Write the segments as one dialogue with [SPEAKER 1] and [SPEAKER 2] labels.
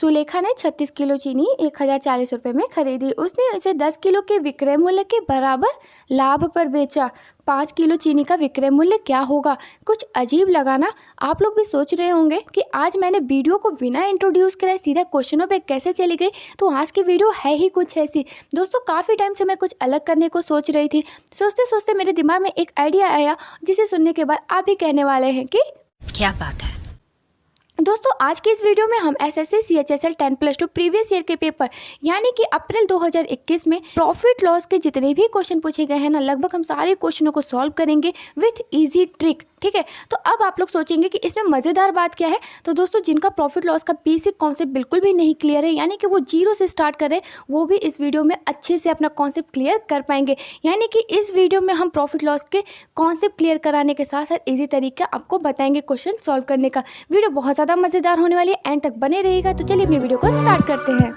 [SPEAKER 1] सुलेखा ने 36 किलो चीनी 1040 रुपये में खरीदी। उसने इसे 10 किलो के विक्रय मूल्य के बराबर लाभ पर बेचा। 5 किलो चीनी का विक्रय मूल्य क्या होगा? कुछ अजीब लगा ना? आप लोग भी सोच रहे होंगे कि आज मैंने वीडियो को बिना इंट्रोड्यूस कराए सीधा क्वेश्चनों पे कैसे चली गई। तो आज की वीडियो है ही कुछ ऐसी। दोस्तों, काफ़ी टाइम से मैं कुछ अलग करने को सोच रही थी। सोचते सोचते मेरे दिमाग में एक आइडिया आया, जिसे सुनने के बाद आप भी कहने वाले हैं कि
[SPEAKER 2] क्या बात है।
[SPEAKER 1] दोस्तों, आज की इस वीडियो में हम एसएससी सीएचएसएल 10+2 प्रीवियस ईयर के पेपर यानी कि अप्रैल 2021 में प्रॉफिट लॉस के जितने भी क्वेश्चन पूछे गए हैं ना, लगभग हम सारे क्वेश्चनों को सॉल्व करेंगे विथ इजी ट्रिक। ठीक है, तो अब आप लोग सोचेंगे कि इसमें मज़ेदार बात क्या है। तो दोस्तों, जिनका प्रॉफिट लॉस का बेसिक कॉन्सेप्ट बिल्कुल भी नहीं क्लियर है, यानी कि वो जीरो से स्टार्ट करें, वो भी इस वीडियो में अच्छे से अपना कॉन्सेप्ट क्लियर कर पाएंगे। यानी कि इस वीडियो में हम प्रॉफिट लॉस के कॉन्सेप्ट क्लियर कराने के साथ साथ ईजी तरीका आपको बताएंगे क्वेश्चन सॉल्व करने का। वीडियो बहुत ज़्यादा मज़ेदार होने वाली है, एंड तक बने रहिएगा। तो चलिए अपनी वीडियो को स्टार्ट करते हैं।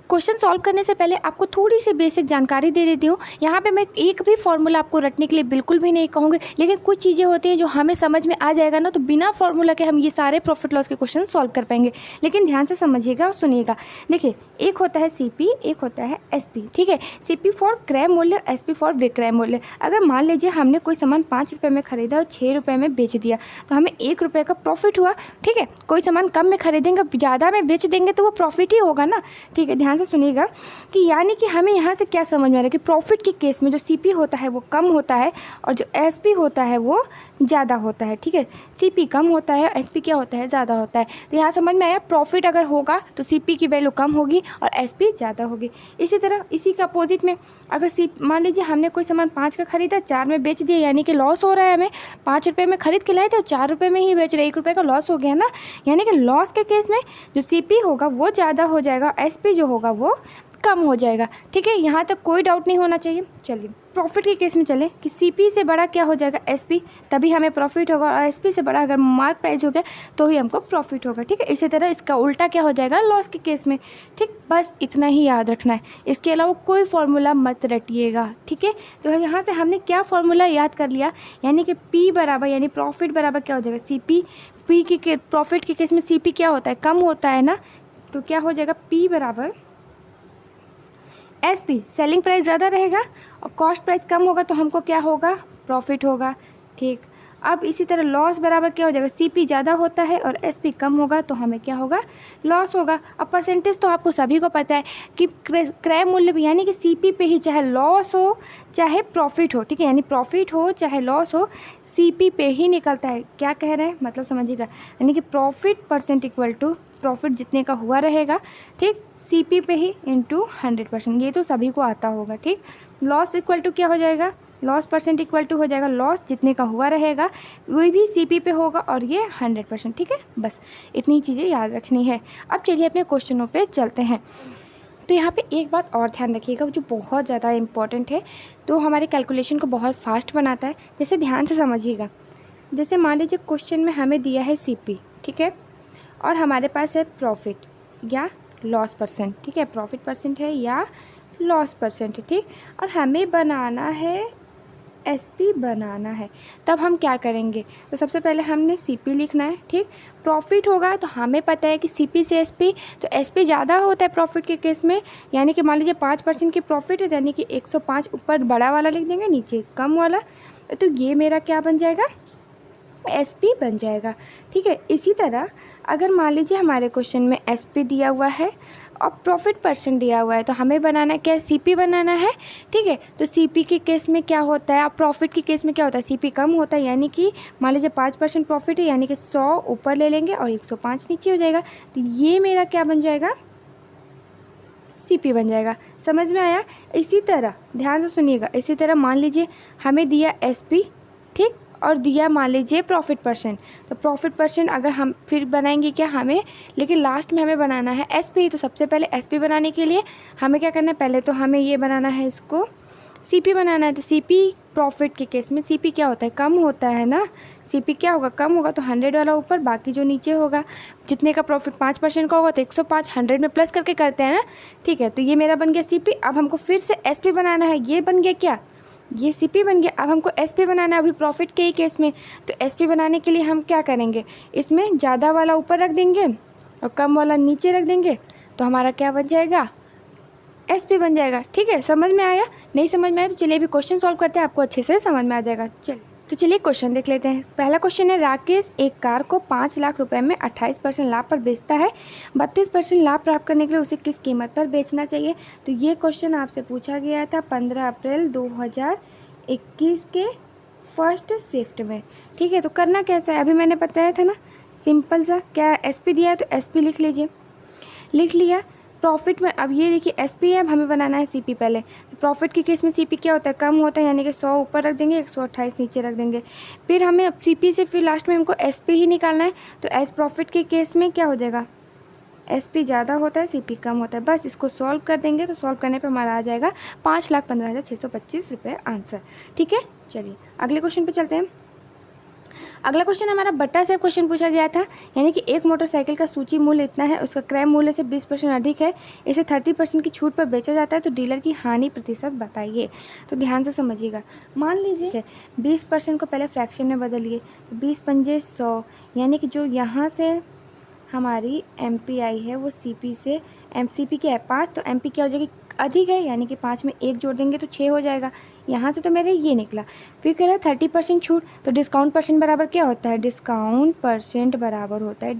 [SPEAKER 1] क्वेश्चन सॉल्व करने से पहले आपको थोड़ी सी बेसिक जानकारी दे देती हूँ। यहाँ पे मैं एक भी फॉर्मूला आपको रटने के लिए बिल्कुल भी नहीं कहूँगी, लेकिन कुछ चीज़ें होती हैं जो हमें समझ में आ जाएगा ना, तो बिना फॉर्मूला के हम ये सारे प्रॉफिट लॉस के क्वेश्चन सॉल्व कर पाएंगे। लेकिन ध्यान से समझिएगा और सुनिएगा। देखिए, एक होता है सीपी, एक होता है एसपी। ठीक है, सीपी फॉर क्रय मूल्य, एसपी फॉर विक्रय मूल्य। अगर मान लीजिए हमने कोई सामान 5 रुपये में खरीदा और 6 रुपये में बेच दिया, तो हमें 1 रुपये का प्रॉफिट हुआ। ठीक है, कोई सामान कम में खरीदेंगे, ज़्यादा में बेच देंगे, तो वो प्रॉफिट ही होगा ना। ठीक है, ध्यान से सुनिएगा कि यानी कि हमें यहाँ से क्या समझ में आ रहा है कि प्रॉफिट के केस में जो सीपी होता है वो कम होता है और जो एसपी होता है वो ज़्यादा होता है। ठीक है, सीपी कम होता है, एसपी क्या होता है, ज़्यादा होता है। तो यहाँ समझ में आया, प्रॉफिट अगर होगा तो सीपी की वैल्यू कम होगी और एसपी ज़्यादा होगी। इसी तरह इसी के अपोजिट में अगर मान लीजिए हमने कोई सामान 5 का खरीदा, 4 में बेच दिया, यानी कि लॉस हो रहा है। हमें 5 रुपये में खरीद के लाए थे और 4 रुपये में ही बेच रहे, 1 रुपये का लॉस हो गया ना। यानी कि लॉस के केस में जो सीपी होगा वो ज़्यादा हो जाएगा, एसपी जो होगा वो कम हो जाएगा। ठीक है, यहाँ तक कोई डाउट नहीं होना चाहिए। चलिए प्रॉफिट के केस में चलें कि सीपी से बड़ा क्या हो जाएगा, एसपी, तभी हमें प्रॉफिट होगा, और एसपी से बड़ा अगर मार्क प्राइस हो गया तो ही हमको प्रॉफिट होगा। ठीक है, इसी तरह इसका उल्टा क्या हो जाएगा, लॉस के केस में। ठीक, बस इतना ही याद रखना है, इसके अलावा कोई फार्मूला मत रटिएगा। ठीक है, तो यहाँ से हमने क्या फार्मूला याद कर लिया, यानी कि पी बराबर यानी प्रॉफिट बराबर क्या हो जाएगा, सीपी। पी के प्रॉफिट के केस में सीपी क्या होता है, कम होता है ना, तो क्या हो जाएगा, पी बराबर एसपी। सेलिंग प्राइस ज़्यादा रहेगा और कॉस्ट प्राइस कम होगा, तो हमको क्या होगा, प्रॉफिट होगा। ठीक, अब इसी तरह लॉस बराबर क्या हो जाएगा, सीपी ज़्यादा होता है और एसपी कम होगा, तो हमें क्या होगा, लॉस होगा। अब परसेंटेज तो आपको सभी को पता है कि क्रय मूल्य भी यानी कि सीपी पे ही चाहे लॉस हो चाहे प्रॉफिट हो, ठीक है, यानी प्रॉफिट हो चाहे लॉस हो, सीपी पे ही निकलता है। क्या कह रहे हैं, मतलब समझिएगा, यानी कि profit percent equal to profit जितने का हुआ रहेगा, ठीक, सीपी पे ही इंटू 100%। ये तो सभी को आता होगा। ठीक, लॉस इक्वल टू क्या हो जाएगा, लॉस परसेंट इक्वल टू हो जाएगा लॉस जितने का हुआ रहेगा वही भी सीपी पे होगा और ये 100%। ठीक है, बस इतनी चीज़ें याद रखनी है। अब चलिए अपने क्वेश्चनों पे चलते हैं। तो यहाँ पे एक बात और ध्यान रखिएगा जो बहुत ज़्यादा इम्पॉर्टेंट है, तो हमारे कैलकुलेशन को बहुत फास्ट बनाता है। जैसे ध्यान से समझिएगा, जैसे मान लीजिए क्वेश्चन में हमें दिया है सीपी, ठीक है, और हमारे पास है प्रॉफिट या लॉस परसेंट। ठीक है, प्रॉफिट परसेंट है या लॉस परसेंट है। ठीक, और हमें बनाना है एसपी बनाना है। तब हम क्या करेंगे, तो सबसे पहले हमने सीपी लिखना है। ठीक, प्रॉफिट होगा तो हमें पता है कि सीपी से एसपी, तो एसपी ज़्यादा होता है प्रॉफिट के केस में, यानी कि मान लीजिए 5% की प्रॉफिट है, यानी कि 105 ऊपर बड़ा वाला लिख देंगे, नीचे कम वाला, तो ये मेरा क्या बन जाएगा, एसपी बन जाएगा। ठीक है, इसी तरह अगर मान लीजिए हमारे क्वेश्चन में एसपी दिया हुआ है और प्रॉफिट परसेंट दिया हुआ है, तो हमें बनाना क्या है, सीपी बनाना है। ठीक है, तो सीपी के केस में क्या होता है, अब प्रॉफिट के केस में क्या होता है, सीपी कम होता है, यानी कि मान लीजिए 5% प्रॉफिट है, यानी कि 100 ऊपर ले लेंगे और 105 नीचे हो जाएगा, तो ये मेरा क्या बन जाएगा, सीपी बन जाएगा। समझ में आया। इसी तरह ध्यान से सुनिएगा, इसी तरह मान लीजिए हमें दिया एसपी, ठीक, और दिया मान लीजिए प्रॉफिट परसेंट, तो प्रॉफिट परसेंट अगर हम फिर बनाएंगे क्या हमें, लेकिन लास्ट में हमें बनाना है एसपी। तो सबसे पहले एसपी बनाने के लिए हमें क्या करना है, पहले तो हमें ये बनाना है, इसको सीपी बनाना है। तो सीपी प्रॉफिट के केस में सीपी क्या होता है, कम होता है ना, सीपी क्या होगा, कम होगा, तो 100 वाला ऊपर, बाकी जो नीचे होगा, जितने का प्रॉफिट 5% का होगा तो 105 100 में प्लस करके करते हैं ना। ठीक है, तो ये मेरा बन गया सीपी। अब हमको फिर से एसपी बनाना है, ये बन गया क्या, ये सीपी बन गया। अब हमको एसपी बनाना है, अभी प्रॉफिट के ही केस में। तो एसपी बनाने के लिए हम क्या करेंगे, इसमें ज़्यादा वाला ऊपर रख देंगे और कम वाला नीचे रख देंगे, तो हमारा क्या बन जाएगा, एसपी बन जाएगा। ठीक है, समझ में आया? नहीं समझ में आया तो चलिए अभी क्वेश्चन सॉल्व करते हैं, आपको अच्छे से समझ में आ जाएगा। चलिए क्वेश्चन देख लेते हैं। पहला क्वेश्चन है, राकेश एक कार को 5 लाख रुपए में 28% लाभ पर बेचता है। 32% लाभ प्राप्त करने के लिए उसे किस कीमत पर बेचना चाहिए? तो ये क्वेश्चन आपसे पूछा गया था 15 अप्रैल 2021 के फर्स्ट शिफ्ट में। ठीक है, तो करना कैसा है, अभी मैंने बताया था ना, सिंपल सा, क्या एसपी दिया है तो एसपी लिख लीजिए। लिख लिया। प्रॉफिट में अब ये देखिए एसपी है, अब हमें बनाना है सीपी पहले। तो प्रॉफिट के केस में सीपी क्या होता है, कम होता है, यानी कि 100 ऊपर रख देंगे, 128 नीचे रख देंगे। फिर हमें अब सीपी से फिर लास्ट में हमको एसपी ही निकालना है। तो एज प्रॉफिट के केस में क्या हो जाएगा, एसपी ज़्यादा होता है, सीपी कम होता है। बस इसको सॉल्व कर देंगे, तो सॉल्व करने पर हमारा आ जाएगा 5,15,625 रुपये आंसर। ठीक है, चलिए अगले क्वेश्चन पे चलते हैं। अगला क्वेश्चन हमारा बट्टा से क्वेश्चन पूछा गया था, यानी कि एक मोटरसाइकिल का सूची मूल्य इतना है, उसका क्रय मूल्य से 20% अधिक है, इसे 30% की छूट पर बेचा जाता है, तो डीलर की हानि प्रतिशत बताइए। तो ध्यान से समझिएगा। मान लीजिए 20% को पहले फ्रैक्शन में बदलिए, तो 20 पंजे 100, यानी कि जो यहाँ से हमारी एमपी आई है वो सीपी से, एमसीपी की है 5, तो एमपी क्या हो जाएगी, अधिक है, यानी कि 5 में 1 जोड़ देंगे तो 6 हो जाएगा। यहाँ से तो मेरे ये निकला। फिर कह रहा है 30% छूट, तो डिस्काउंट परसेंट बराबर क्या होता है, डिस्काउंट परसेंट बराबर होता है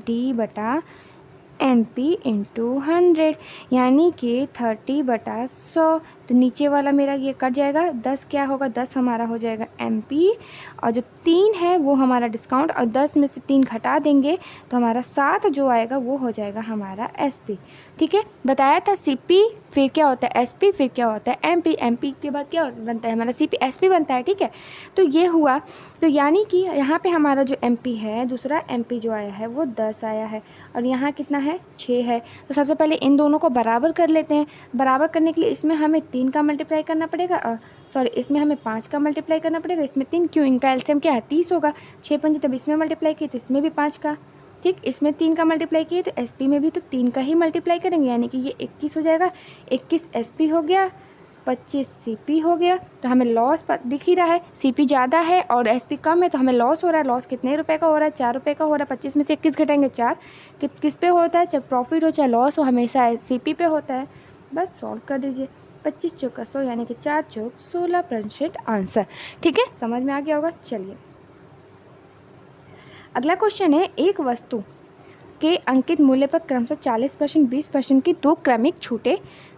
[SPEAKER 1] D/MP इंटू 100, यानी कि 30/100। तो नीचे वाला मेरा ये कट जाएगा, 10 क्या होगा, 10 हमारा हो जाएगा MP, और जो 3 है वो हमारा डिस्काउंट, और 10 में से 3 घटा देंगे तो हमारा 7 जो आएगा वो हो जाएगा हमारा SP। ठीक है, बताया था CP, फिर क्या होता है SP, फिर क्या होता है MP, MP के बाद क्या बनता है हमारा CP, SP बनता है। ठीक है, तो ये हुआ। तो यानी कि यहाँ पे हमारा जो MP है, दूसरा MP जो आया है वो 10 आया है, और यहाँ कितना है, 6 है। तो सबसे पहले इन दोनों को बराबर कर लेते हैं। बराबर करने के लिए इसमें हमें 3 का मल्टीप्लाई करना पड़ेगा, और सॉरी इसमें हमें 5 का मल्टीप्लाई करना पड़ेगा, इसमें 3, क्यों, इनका एलसीएम क्या है 30 होगा। 6 पंजे तब इसमें मल्टीप्लाई किए तो इसमें भी 5 का, ठीक, इसमें 3 का मल्टीप्लाई किए तो एसपी में भी तो 3 का ही मल्टीप्लाई करेंगे, यानी कि ये 21 हो जाएगा। 21 एसपी हो गया, 25 सीपी हो गया। तो हमें लॉस दिख ही रहा है, सीपी ज़्यादा है और एसपी कम है, तो हमें लॉस हो रहा है। लॉस कितने रुपए का हो रहा है, 4 रुपये का हो रहा है। 25 में से 21 घटाएंगे 4, किस पे होता है, चाहे प्रॉफिट हो चाहे लॉस हो, हमेशा सीपी पे होता है। बस सॉल्व कर दीजिए, 25 चौका 100, यानी कि 4 चौक 16% आंसर। ठीक है, समझ में आ गया होगा। चलिए अगला क्वेश्चन है, एक वस्तु के अंकित मूल्य पर क्रमशः 40%, 20% की 2 क्रमिक छूटें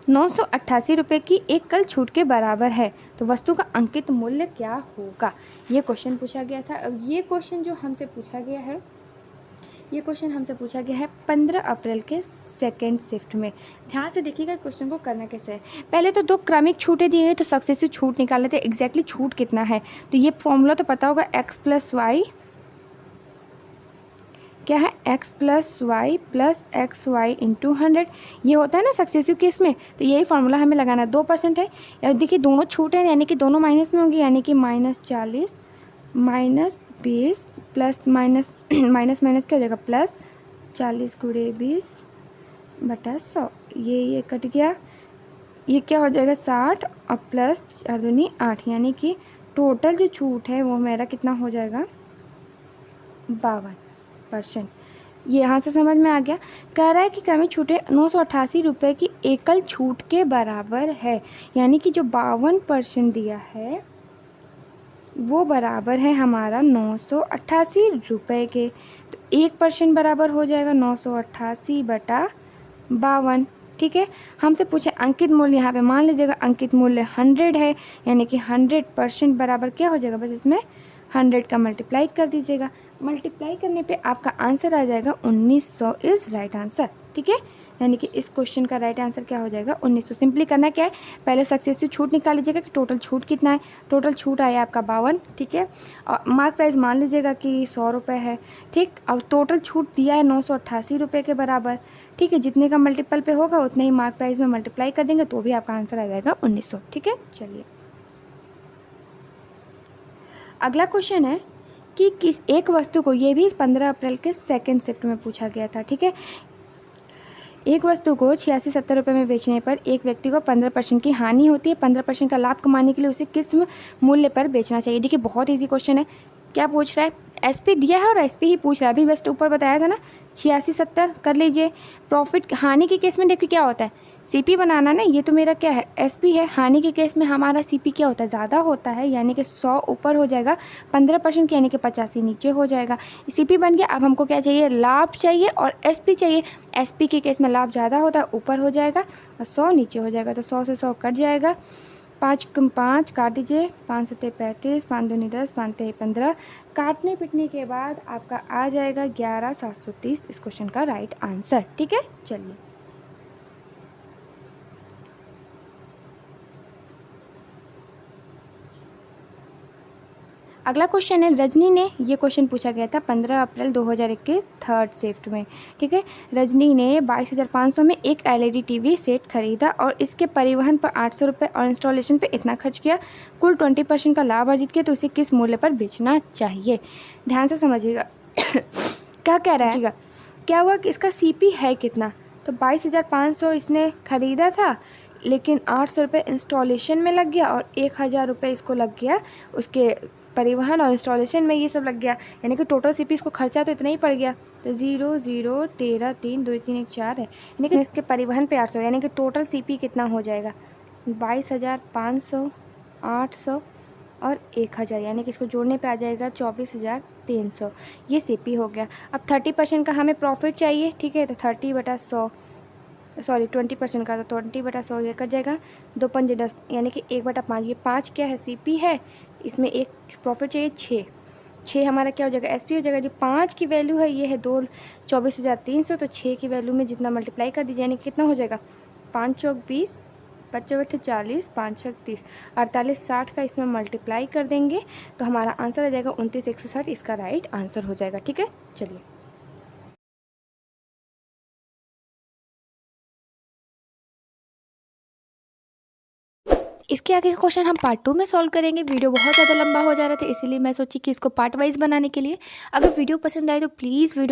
[SPEAKER 1] 988 रुपये की एक कल छूट के बराबर है, तो वस्तु का अंकित मूल्य क्या होगा? ये क्वेश्चन पूछा गया था। अब ये क्वेश्चन जो हमसे पूछा गया है, ये क्वेश्चन हमसे पूछा गया है 15 अप्रैल के सेकेंड शिफ्ट में। ध्यान से देखिएगा क्वेश्चन को करना कैसे है। पहले तो 2 क्रमिक छूटें दी गई, तो सक्सेसिव छूट निकाल लेते हैं, एग्जैक्टली छूट कितना है। तो ये फॉर्मूला तो पता होगा, x + y क्या है, x + y + xy इंटू 100, ये होता है ना सक्सेसिव केस में। तो यही फार्मूला हमें लगाना है। 2% है, या देखिए दोनों छूट है, यानी कि दोनों माइनस में होंगी, यानी कि -40 -20 प्लस माइनस माइनस माइनस क्या हो जाएगा, प्लस 40 × 20/100, ये कट गया, ये क्या हो जाएगा 60 और प्लस 4 दूनी 8, यानी कि टोटल जो छूट है वो मेरा कितना हो जाएगा 52%। ये यहाँ से समझ में आ गया। कह रहा है कि क्रमिक छूटें 988 रुपये की एकल छूट के बराबर है, यानी कि जो 52% दिया है वो बराबर है हमारा 988 रुपये के। तो 1% बराबर हो जाएगा 988/52। ठीक है, हमसे पूछे अंकित मूल्य, यहाँ पे मान लीजिएगा अंकित मूल्य 100 है, यानी कि 100% बराबर क्या हो जाएगा, बस इसमें 100 का मल्टीप्लाई कर दीजिएगा। मल्टीप्लाई करने पे आपका आंसर आ जाएगा 1900 इज़ राइट आंसर। ठीक है, यानी कि इस क्वेश्चन का राइट आंसर क्या हो जाएगा 1900। सिंपली करना क्या है, पहले सक्सेसिव छूट निकाल लीजिएगा कि टोटल छूट कितना है। टोटल छूट आया आपका 52। ठीक है, और मार्क प्राइस मान लीजिएगा कि 100 रुपये है। ठीक, और टोटल छूट दिया है 988 रुपये के बराबर। ठीक है, जितने का मल्टीपल पे होगा उतने ही मार्क प्राइस में मल्टीप्लाई कर देंगे तो भी आपका आंसर आ जाएगा 1900। ठीक है, चलिए अगला क्वेश्चन है कि किस एक वस्तु को, ये भी 15 अप्रैल के सेकेंड शिफ्ट में पूछा गया था। ठीक है, एक वस्तु को 86-70 रुपये में बेचने पर एक व्यक्ति को 15% की हानि होती है। 15% का लाभ कमाने के लिए उसे किस मूल्य पर बेचना चाहिए। देखिए बहुत इजी क्वेश्चन है। क्या पूछ रहा है, एसपी दिया है और एसपी ही पूछ रहा है। अभी बस ऊपर बताया था ना 86-70 कर लीजिए। प्रॉफिट हानि के केस में देखिए क्या होता है, सीपी बनाना ना, ये तो मेरा क्या है एसपी है। हानि के केस में हमारा सीपी क्या होता है, ज़्यादा होता है, यानी कि 100 ऊपर हो जाएगा, 15% यानी कि 85 नीचे हो जाएगा। सीपी बन गया। अब हमको क्या चाहिए, लाभ चाहिए और एसपी चाहिए। एसपी के केस में लाभ ज़्यादा होता है, ऊपर हो जाएगा और 100 नीचे हो जाएगा। तो 100 से 100 कट जाएगा, 5 काट दीजिए, 5 सत्ते 35, 5 दूनी 10, 5 तेई 15। काटने पिटने के बाद आपका आ जाएगा 11,730 इस क्वेश्चन का राइट आंसर। ठीक है, चलिए अगला क्वेश्चन है। रजनी ने, ये क्वेश्चन पूछा गया था 15 अप्रैल 2021 थर्ड शिफ्ट में। ठीक है, रजनी ने 22,500 में एक एलईडी टीवी सेट खरीदा और इसके परिवहन पर 800 रुपये और इंस्टॉलेशन पे इतना खर्च किया। कुल 20% का लाभ अर्जित किया, तो उसे किस मूल्य पर बेचना चाहिए। ध्यान से समझिएगा क्या कह रहा है। क्या हुआ कि इसका सीपी है कितना, तो 22,500 इसने खरीदा था, लेकिन 800 रुपये इंस्टॉलेशन में लग गया और 1,000 रुपये इसको लग गया उसके परिवहन और इंस्टॉलेशन में, ये सब लग गया, यानी कि टोटल सीपी इसको खर्चा तो इतना ही पड़ गया। तो 0 0 13 3 2 3 1 4 है, यानी कि इसके परिवहन पे 800, यानी कि टोटल सीपी कितना हो जाएगा 22,500, 800 और 1,000, यानी कि इसको जोड़ने पे आ जाएगा 24,300। ये सीपी हो गया। अब 30% का हमें प्रॉफिट चाहिए। ठीक है, तो 30/100 सॉरी 20% का, तो 20/100 ये कट जाएगा। 2 पंजे 10, यानी कि 1/5। ये 5 क्या है, सीपी है, इसमें एक प्रॉफिट चाहिए 6 हमारा क्या हो जाएगा, एसपी हो जाएगा। जो 5 की वैल्यू है ये है 24,300, तो 6 की वैल्यू में जितना मल्टीप्लाई कर दीजिए, यानी कि कितना हो जाएगा 5 चौक 20, 25 40, 5 छक 30, 48 60 का इसमें मल्टीप्लाई कर देंगे तो हमारा आंसर आ जाएगा 29,160। इसका राइट आंसर हो जाएगा। ठीक है, चलिए इसके आगे का क्वेश्चन हम पार्ट 2 में सॉल्व करेंगे। वीडियो बहुत ज़्यादा लंबा हो जा रहा था, इसीलिए मैं सोची कि इसको पार्ट वाइज बनाने के लिए। अगर वीडियो पसंद आए तो प्लीज़ वीडियो